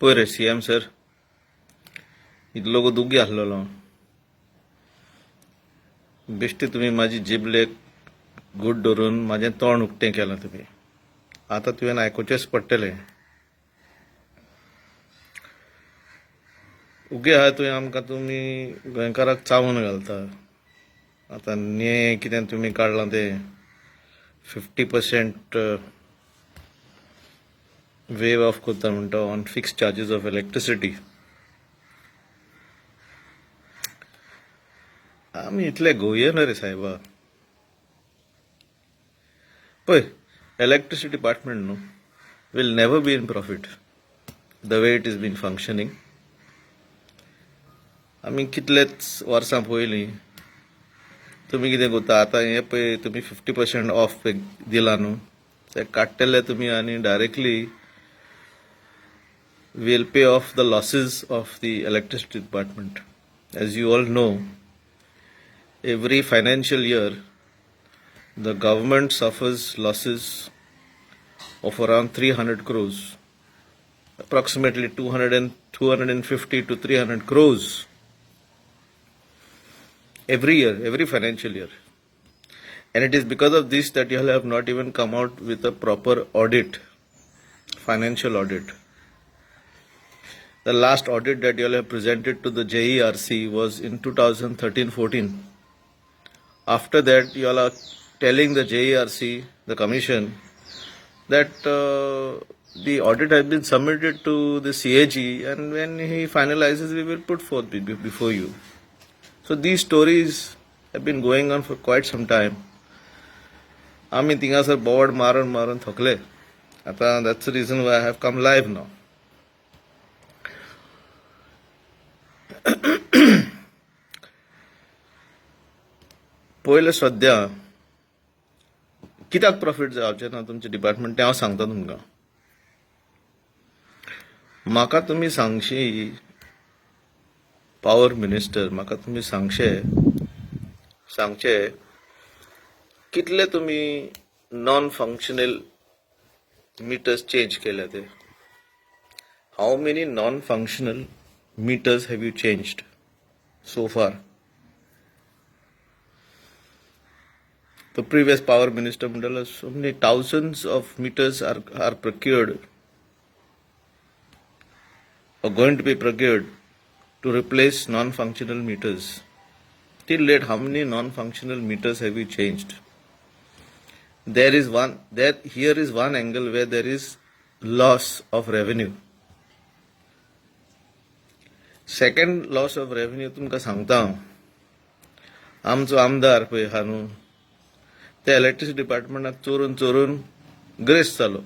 पळय रे CM sir, इतलो दुगी आसलेलो बेश्टे तुम्ही माझी जिबले गुड धरून माझें तोंड उक्तें केलां तुम्ही. आतां तुवें आयकुचेंच पडटलें. उगे आहा तुवें आमकां तुमी गोंयकाराक चावून घालता. आतां न्याय कितें तुमी काडलां तें 50% वेव ऑफ कोत्ता म्हणटा on fix charges of electricity. आमी इतले घोये न्हय रे सायबा. पळय, इलेक्ट्रिसिटी डिपार्टमेंट न्हू will never be in profit the way it is been functioning. आमी कितलेच वर्सां पयलीं तुमी कितें करता आतां हें पळय तुमी 50% ऑफ दिला न्हू, ते काडटले तुमी आनी directly will pay off the losses of the electricity department. As you all know, every financial year the government suffers losses of around 300 crores, approximately 250 to 300 crores every year, every financial year. And it is because of this that you all have not even come out with a proper audit, financial audit. The last audit that you all have presented to the JERC was in 2013-14. After that, you all are telling the JERC, the commission, that the audit has been submitted to the CAG, and when he finalizes, we will put forth before you. So these stories have been going on for quite some time. आमी थिंगासर board मारून थकले. आतां that's the reason why I have come live now. पयले सद्या कित्याक profit जावचें ना तुमचे department तें हांव सांगता तुमकां. म्हाका तुमी सांगशी, पॉवर मिनिस्टर, म्हाका तुमी सांगचे कितले तुमी नॉन फंक्शनल मिटर्स चेंज केले ते. How many non functional meters have you changed so far? The previous power minister Mandala, so many thousands of meters are procured or going to be procured to replace non-functional meters. Till date, how many non-functional meters have you changed? Here is one angle where there is loss of revenue. Second loss of revenue तुमकां सांगता हांव. आमचो आमदार पळय आहा न्हू, त्या electricity डिपार्टमेंटाक चोरून ग्रेस जालो.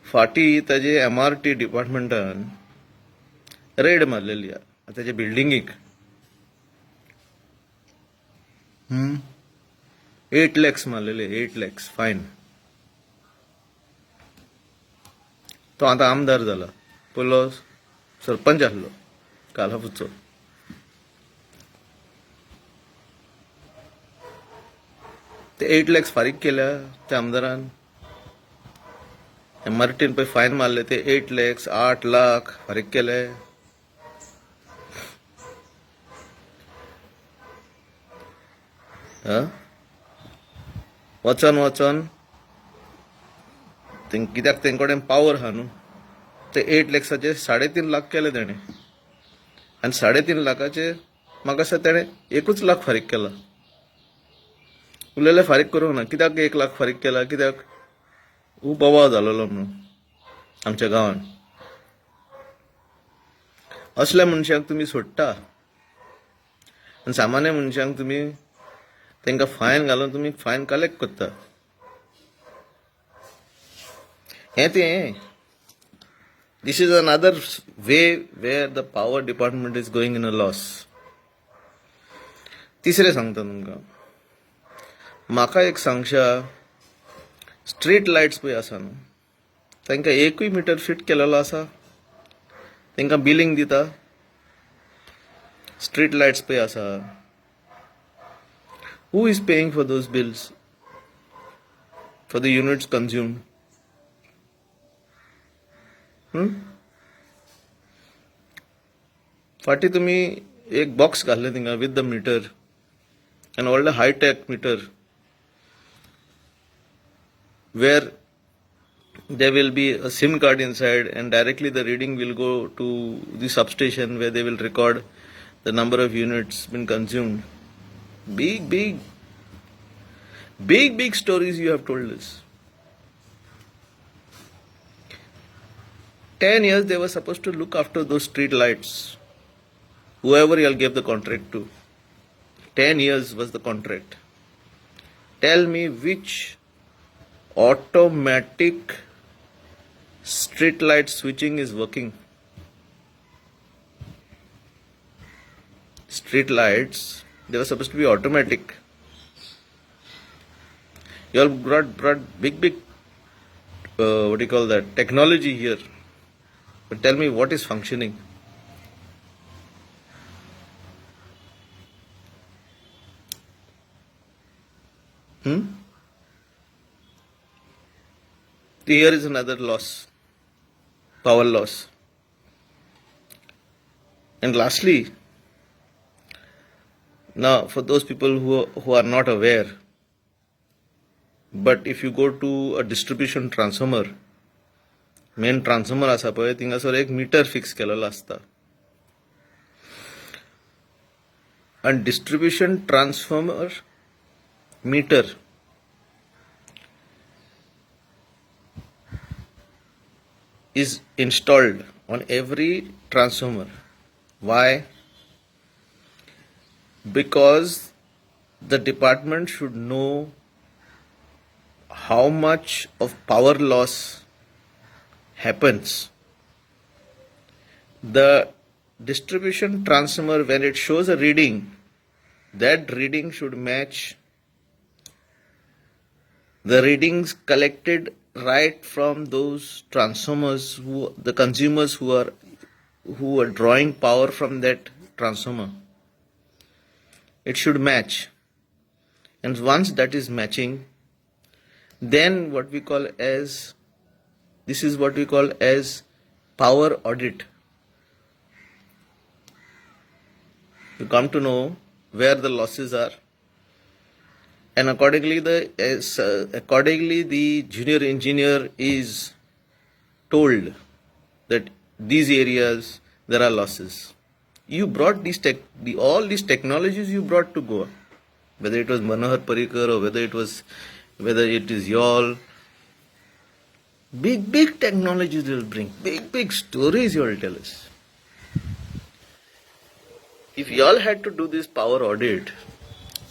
फाटीं ताजे MRT डिपार्टमेंटान रेड मारलेली आहा ताजे बिल्डिंगीक. 8 lakhs मारलेले, 8 lakhs फायन. तो आतां आमदार जाला. पयलो सरपंच आसलो कालाफुचो. ते 8 lakhs फारीक केल्या त्या आमदारान. MRTन पळय फायन मारले ते 8 lakhs, 8 लाख फारीक केले. वचन कित्याक तेंकडेन पावर आहा न्हू, ते 8 lakhsचे 3.5 लाख केले तेणे. आनी 3.5 लाखाचे म्हाका दिसता तेणे 1 लाख फारीक केला. उरलेले फारीक करूंक ना. कित्याक 1 लाख फारीक केला? कित्याक खूब बोवाळ जालोलो म्हणून आमच्या गांवांत. असल्या मनशांक तुमी सोडटा आनी सामान्य मनशांक तुमी तेंकां फायन घालून तुमी फायन कलेक्ट करता. This is another way where the power department is going in a loss. तिसरे सांगता तुमकां. म्हाका एक सांगशा, स्ट्रीट लायट्स पळय आसा न्हू, तांकां 1 मीटर फिट केलेलो आसा, तांकां बिलिंग दिता. स्ट्रीट लायट्स पळय आसा, who is paying for those bills, for the units consumed? फाटी तुम्ही एक बॉक्स घातले थिंगा with the meter and all the high-tech meter where there will be a SIM card inside and directly the reading will go to the substation where they will record the number of units been consumed. Big stories you have told us. 10 years they were supposed to look after those street lights, whoever you all gave the contract to. 10 years was the contract. Tell me which automatic street light switching is working. Street lights, they were supposed to be automatic. You all brought big what do you call that, technology here. But tell me what is functioning. Here is another loss, power loss. And lastly, now for those people who are not aware, but if you go to a distribution transformer, main transformer आसा पळय थिंगासर एक metre fix केलेलो आसता. And distribution transformer meter is installed on every transformer. Why? Because the department should know how much of power loss happens. The distribution transformer, when it shows a reading, that reading should match the readings collected right from those transformers, the consumers who are drawing power from that transformer. It should match. And once that is matching, then this is what we call as power audit. You come to know where the losses are, and accordingly the junior engineer is told that these areas there are losses. You brought all these technologies you brought to Goa, whether it was Manohar Parrikar or whether it is y'all. Big technologies you will bring, big stories you will tell us. If y'all had to do this power audit,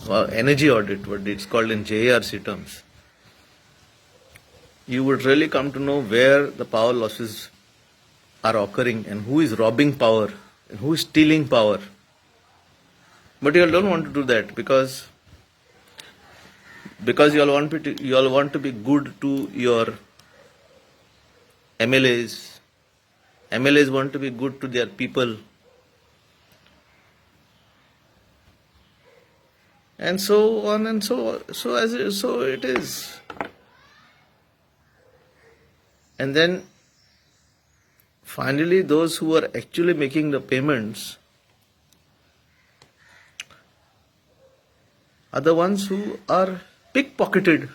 or energy audit, what it's called in JARC terms, you would really come to know where the power losses are occurring and who is robbing power and who is stealing power. But you all don't want to do that because you all want to be good to your MLAs. MLAs want to be good to their people. And so on and so it is. And then finally those who are actually making the payments are the ones who are pickpocketed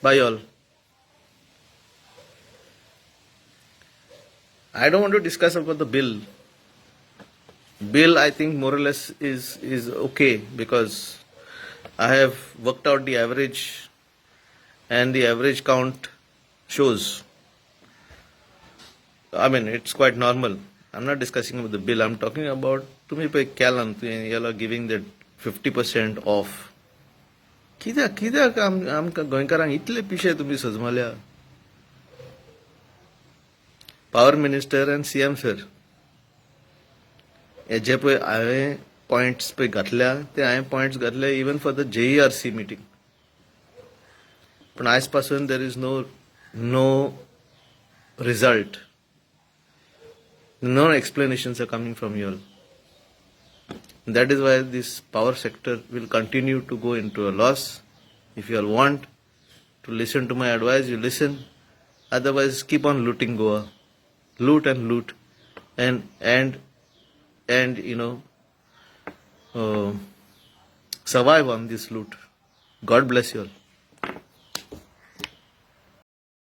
by all. I don't want to discuss about the bill. Bill, I think more or less is okay because I have worked out the average and the average count shows. I mean, it's quite normal. I'm not discussing about the bill. I'm talking about तुम्ही पळय केला you are giving that 50% off. कित्याक आमकां गोंयकारांक इतले पिशे तुम्ही सजमल्या? Power Minister and CM sir. जे पळय हांवें points पे घातल्या ते हांवें points घातले even for the JERC meeting. पण आज पासून there is no result. No explanations are coming from you all. That is why this power sector will continue to go into a loss. If you all want to listen to my advice, you listen. Otherwise, keep on looting Goa. loot and loot, and uh, survive on this loot. God bless you all.